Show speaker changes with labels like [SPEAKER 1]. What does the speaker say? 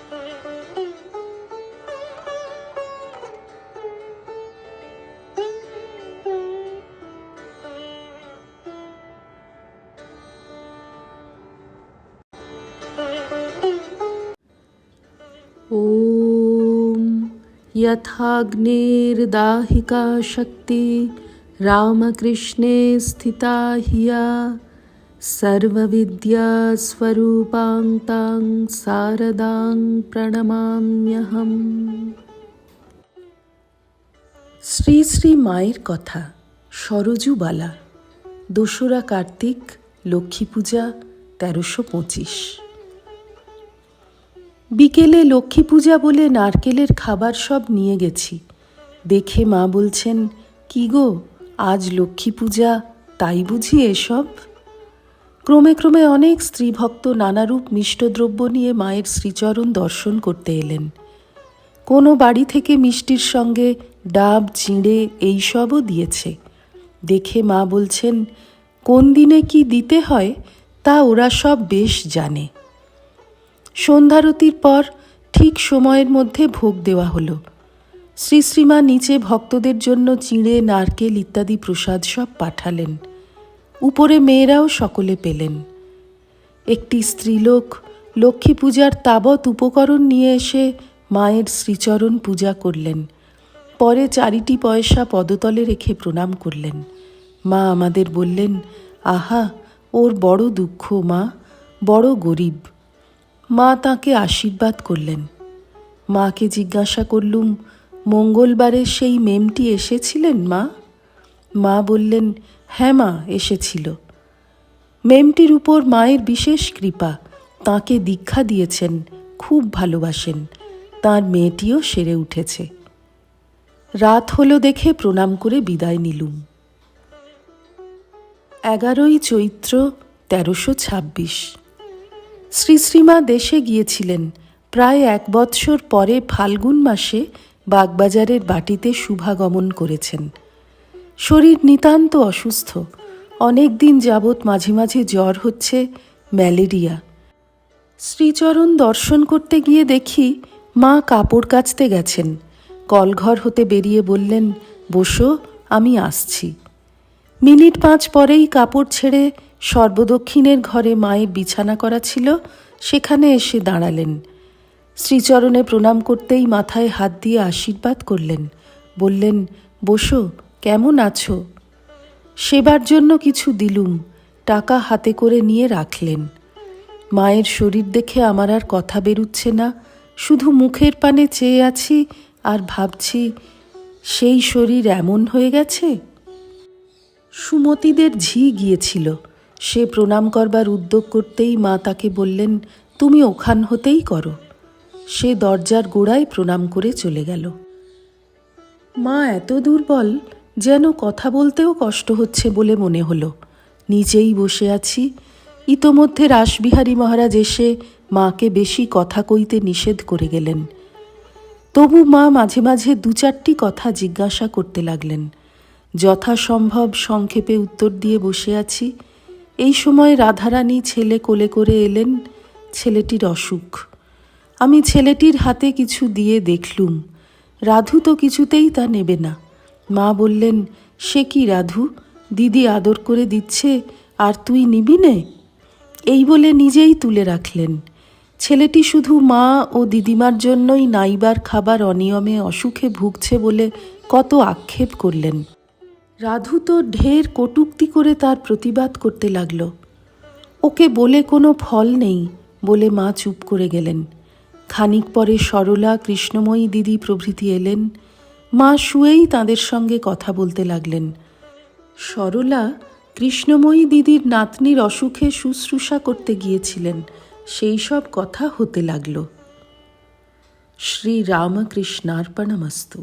[SPEAKER 1] ॐ यथाग्निर्दाहिका शक्ति रामकृष्णे स्थिता हिया सर्वविद्यास्वरूपां तां शारदां প্রণমাম্যহম। শ্রী শ্রী মায়ের কথা। সরজুবালা। ২রা কার্তিক, লক্ষ্মী পূজা, ১৩২৫। বিকেলে লক্ষ্মী পূজা বলে নারকেলের খাবার সব নিয়ে গেছি। দেখে মা বলছেন, কি গো, আজ লক্ষ্মী পূজা, তাই বুঝি এসব? ক্রমে ক্রমে অনেক স্ত্রীভক্ত নানারূপ মিষ্টদ্রব্য নিয়ে মায়ের শ্রীচরণ দর্শন করতে এলেন। কোনো বাড়ি থেকে মিষ্টির সঙ্গে ডাব, চিঁড়ে এইসবও দিয়েছে। দেখে মা বলছেন, কোন দিনে কি দিতে হয় তা ওরা সব বেশ জানে। সন্ধ্যারতির পর ঠিক সময়ের মধ্যে ভোগ দেওয়া হলো। শ্রী শ্রীমা নিচে ভক্তদের জন্য চিঁড়ে, নারকেল ইত্যাদি প্রসাদ সব পাঠালেন। উপরে মেয়েরাও সকলে পেলেন। একটি স্ত্রীলোক লক্ষ্মী পূজার তাবৎ উপকরণ নিয়ে এসে মায়ের শ্রীচরণ পূজা করলেন। পরে 4টি পয়সা পদতলে রেখে প্রণাম করলেন। মা আমাদের বললেন, আহা, ওর বড় দুঃখ মা, বড় গরিব। মা তাকে আশীর্বাদ করলেন। মাকে জিজ্ঞাসা করলুম, মঙ্গলবারে সেই মেমটি এসেছিলেন মা? মা বললেন, হ্যাঁ মা, এসেছিল। মেমটির উপর মায়ের বিশেষ কৃপা, তাকে দীক্ষা দিয়েছেন, খুব ভালোবাসেন। তার মেয়েটিও সেরে উঠেছে। রাত হলো দেখে প্রণাম করে বিদায় নিলুম। 11ই চৈত্র, ১৩২৬। শ্রী শ্রীমা দেশে গিয়েছিলেন। প্রায় 1 বৎসর পরে ফাল্গুন মাসে বাগবাজারের বাটিতে শুভাগমন করেছেন। শরীর নিতান্ত অসুস্থ। অনেক দিন যাবৎ মাঝে মাঝে জ্বর হচ্ছে, ম্যালেরিয়া। শ্রীচরণ দর্শন করতে গিয়ে দেখি মা কাপড় কাচতে গেছেন। কলঘর হতে বেরিয়ে বললেন, বসো, আমি আসছি। মিনিট 5 পরেই কাপড় ছেড়ে সর্বদক্ষিণের ঘরে মায়ের বিছানা করা ছিল, সেখানে এসে দাঁড়ালেন। শ্রীচরণে প্রণাম করতেই মাথায় হাত দিয়ে আশীর্বাদ করলেন। বললেন, বসো, কেমন আছো? সেবার জন্য কিছু দিলুম। টাকা হাতে করে নিয়ে রাখলেন। মায়ের শরীর দেখে আমার আর কথা বেরুচ্ছে না। শুধু মুখের পানে চেয়ে আছি আর ভাবছি, সেই শরীর এমন হয়ে গেছে। সুমতিদের ঝি গিয়েছিল। সে প্রণাম করবার উদ্যোগ করতেই মা তাকে বললেন, তুমি ওখান হতেই করো। সে দরজার গোড়ায় প্রণাম করে চলে গেল। মা এত দুর্বল, যেন কথা বলতেও কষ্ট হচ্ছে বলে মনে হলো। নিচেই বসে আছি। ইতোমধ্যে রাসবিহারী মহারাজ এসে মাকে বেশি কথা কইতে নিষেধ করে গেলেন। তবু মা মাঝে মাঝে 2-4টি কথা জিজ্ঞাসা করতে লাগলেন। যথাসম্ভব সংক্ষেপে উত্তর দিয়ে বসে আছি। এই সময় রাধারানী ছেলে কোলে করে এলেন। ছেলেটির অসুখ। আমি ছেলেটির হাতে কিছু দিয়ে দেখলুম। রাধু তো কিছুতেই তা নেবে না। মা বললেন, সে কি রাধু, দিদি আদর করে দিচ্ছে আর তুই নিবি নে? এই বলে নিজেই তুলে রাখলেন। ছেলেটি শুধু মা ও দিদিমার জন্যই নাইবার খাবার অনিয়মে অসুখে ভুগছে বলে কত আক্ষেপ করলেন। রাধু তো ঢের কটূক্তি করে তার প্রতিবাদ করতে লাগল। ওকে বলে কোনো ফল নেই বলে মা চুপ করে গেলেন। খানিক পরে সরলা, কৃষ্ণময়ী দিদি প্রভৃতি এলেন। মা শুয়েই তাদের সঙ্গে কথা বলতে লাগলেন। সরলা কৃষ্ণময়ী দিদির নাতনির অসুখে শুশ্রূষা করতে গিয়েছিলেন, সেই সব কথা হতে লাগল। শ্রী রামকৃষ্ণার্পণমস্তু।